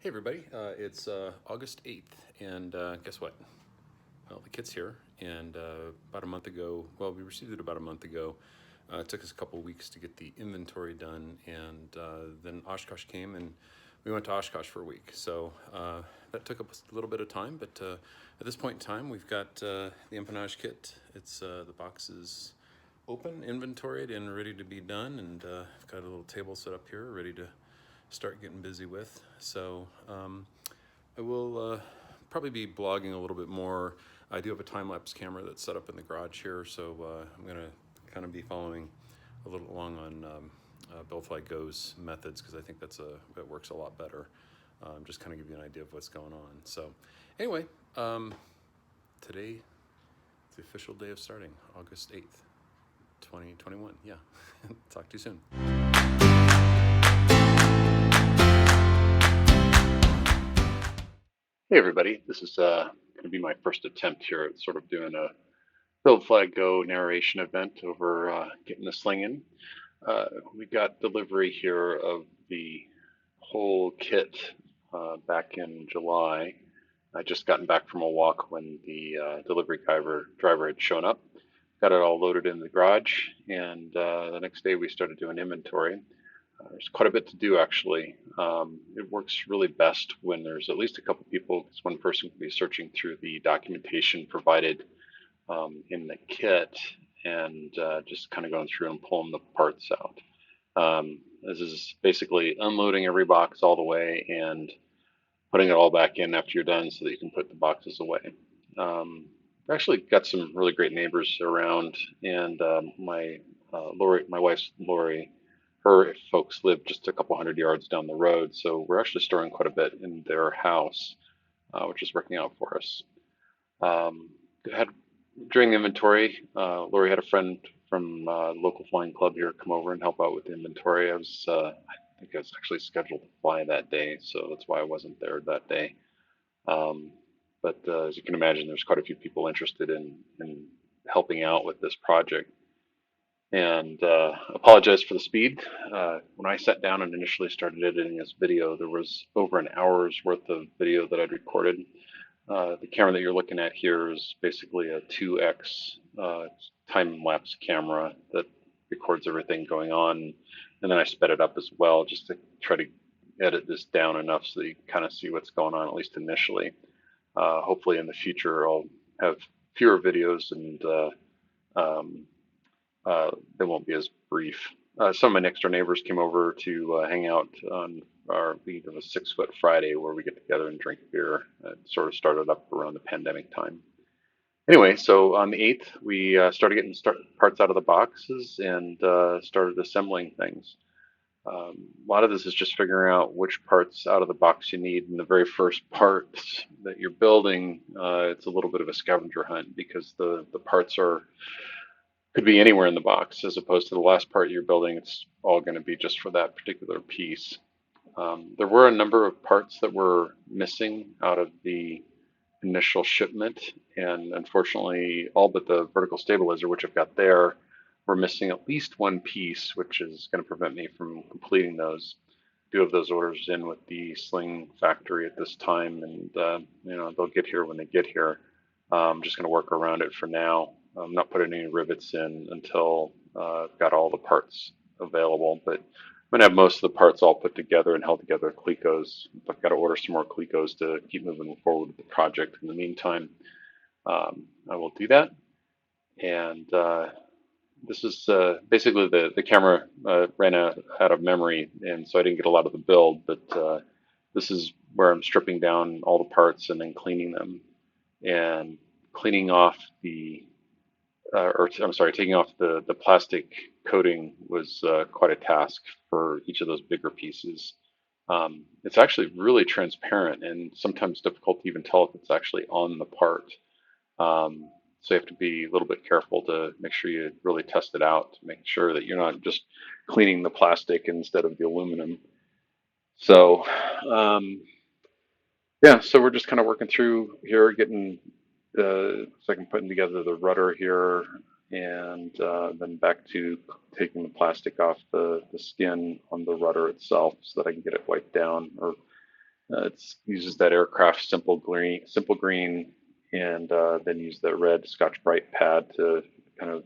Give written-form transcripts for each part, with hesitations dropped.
Hey everybody, it's August 8th, and guess what? Well, the kit's here, and about a month ago, well, we received it about a month ago. It took us a couple weeks to get the inventory done, and then Oshkosh came, and we went to Oshkosh for a week. So that took up a little bit of time, but at this point in time, we've got the empennage kit. It's the box is open, inventoried, and ready to be done, and I've got a little table set up here, ready to start getting busy with. So I will probably be blogging a little bit more. I do have a time-lapse camera that's set up in the garage here, so I'm going to kind of be following a little along on Billfly Go's methods, because I think that works a lot better. Just kind of give you an idea of what's going on. So anyway, today is the official day of starting, August 8th, 2021. Yeah, talk to you soon. Hey everybody, this is going to be my first attempt here at sort of doing a Billfly Go narration event over getting the sling in. We got delivery here of the whole kit back in July. I just gotten back from a walk when the delivery driver had shown up. Got it all loaded in the garage, and the next day we started doing inventory. There's quite a bit to do actually. It works really best when there's at least a couple people, because one person can be searching through the documentation provided in the kit and just kind of going through and pulling the parts out. This is basically unloading every box all the way and putting it all back in after you're done so that you can put the boxes away. I've actually got some really great neighbors around, and my wife's Lori, her folks live just a couple hundred yards down the road, so we're actually storing quite a bit in their house, which is working out for us. Had During inventory, Lori had a friend from local flying club here come over and help out with the inventory. I think I was actually scheduled to fly that day, so that's why I wasn't there that day. But as you can imagine, there's quite a few people interested in helping out with this project. And apologize for the speed. When I sat down and initially started editing this video, there was over an hour's worth of video that I'd recorded. The camera that you're looking at here is basically a 2x time-lapse camera that records everything going on, and then I sped it up as well just to try to edit this down enough so that you kind of see what's going on, at least initially. Hopefully in the future I'll have fewer videos and they won't be as brief. Some of my next door neighbors came over to hang out on we have a 6 Foot Friday where we get together and drink beer. It sort of started up around the pandemic time. Anyway, so on the 8th, we started getting parts out of the boxes and started assembling things. A lot of this is just figuring out which parts out of the box you need. And the very first parts that you're building, it's a little bit of a scavenger hunt, because the parts could be anywhere in the box, as opposed to the last part you're building. It's all going to be just for that particular piece. There were a number of parts that were missing out of the initial shipment, and unfortunately all but the vertical stabilizer, which I've got there, we're missing at least one piece, which is going to prevent me from completing those. I do have those orders in with the Sling factory at this time, and they'll get here when they get here. I'm just going to work around it for now. I'm not putting any rivets in until I've got all the parts available, but I'm going to have most of the parts all put together and held together with Clecos. I've got to order some more Clecos to keep moving forward with the project. In the meantime, I will do that. And this is basically the camera ran out of memory, and so I didn't get a lot of the build, but this is where I'm stripping down all the parts and then cleaning them. And cleaning off taking off the plastic coating was quite a task for each of those bigger pieces. It's actually really transparent and sometimes difficult to even tell if it's actually on the part. So you have to be a little bit careful to make sure you really test it out to make sure that you're not just cleaning the plastic instead of the aluminum. So so we're just kind of working through here, getting putting together the rudder here, and then back to taking the plastic off the skin on the rudder itself so that I can get it wiped down, or It uses that aircraft simple green, and then use the red Scotch-Brite pad to kind of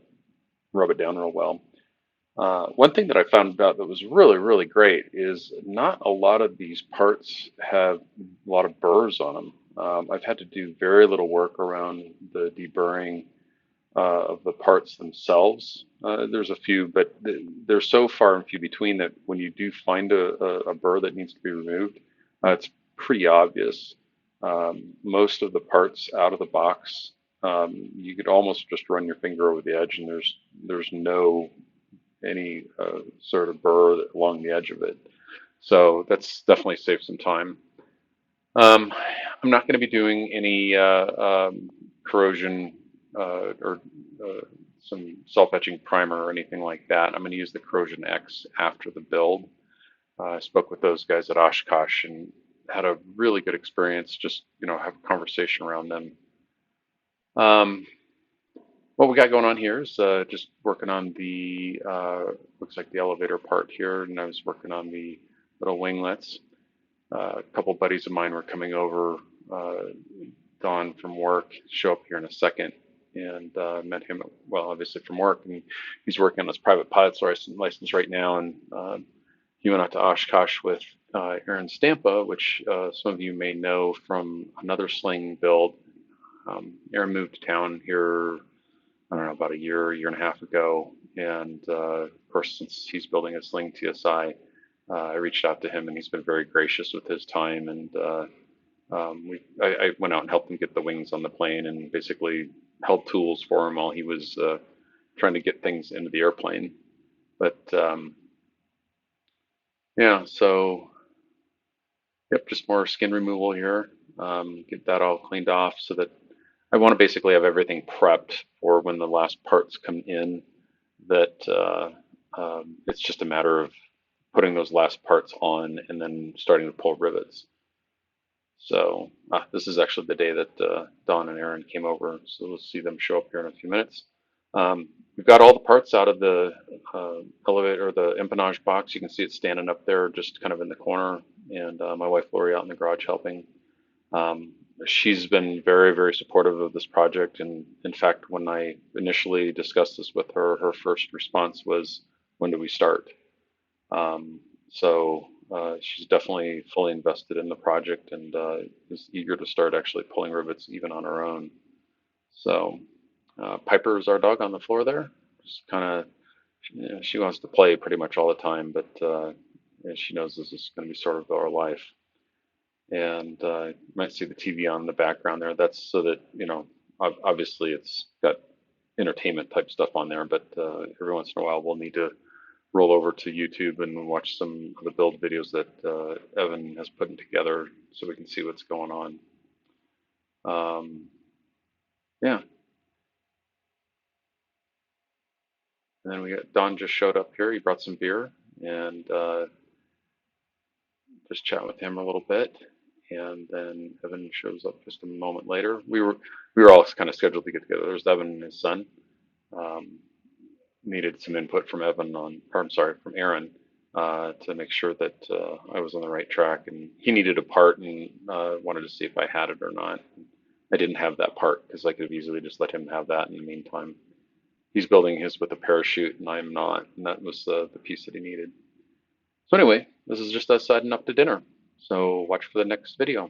rub it down real well. One thing that I found out that was really, really great is not a lot of these parts have a lot of burrs on them. I've had to do very little work around the deburring of the parts themselves. There's a few, but they're so far and few between that when you do find a burr that needs to be removed, it's pretty obvious. Most of the parts out of the box, you could almost just run your finger over the edge, and there's no any sort of burr along the edge of it. So that's definitely saved some time. Um, I'm not going to be doing any corrosion or some self-etching primer or anything like that. I'm going to use the Corrosion X after the build. I spoke with those guys at Oshkosh and had a really good experience. Just have a conversation around them. Um, what we got going on here is just working on the looks like the elevator part here, and I was working on the little winglets. A couple buddies of mine were coming over, Don from work, show up here in a second, and met him, well, obviously from work, and he's working on his private pilot's license right now, and he went out to Oshkosh with Aaron Stampa, which some of you may know from another Sling build. Aaron moved to town here, I don't know, about a year and a half ago, and of course, since he's building a Sling TSI, I reached out to him, and he's been very gracious with his time. And I went out and helped him get the wings on the plane, and basically held tools for him while he was trying to get things into the airplane. But yeah, so yep, just more skin removal here. Get that all cleaned off so that I want to basically have everything prepped for when the last parts come in. That it's just a matter of putting those last parts on and then starting to pull rivets. So this is actually the day that Don and Aaron came over, so we'll see them show up here in a few minutes. We've got all the parts out of the elevator or the empennage box. You can see it standing up there just kind of in the corner, and my wife Lori out in the garage helping. She's been very, very supportive of this project, and in fact, when I initially discussed this with her, her first response was, "When do we start?" So she's definitely fully invested in the project and is eager to start actually pulling rivets even on her own. So Piper is our dog on the floor there. Just kind of, she wants to play pretty much all the time, but she knows this is going to be sort of our life. And you might see the TV on in the background there. That's so that, obviously it's got entertainment type stuff on there, but every once in a while we'll need to roll over to YouTube and watch some of the build videos that Evan has put together so we can see what's going on. Yeah. And then we got Don just showed up here. He brought some beer and just chat with him a little bit. And then Evan shows up just a moment later. We were all kind of scheduled to get together. There's Evan and his son. Needed some input from from Aaron, to make sure that I was on the right track. And he needed a part and wanted to see if I had it or not. I didn't have that part because I could have easily just let him have that in the meantime. He's building his with a parachute and I'm not, and that was the piece that he needed. So anyway, this is just us heading up to dinner. So watch for the next video.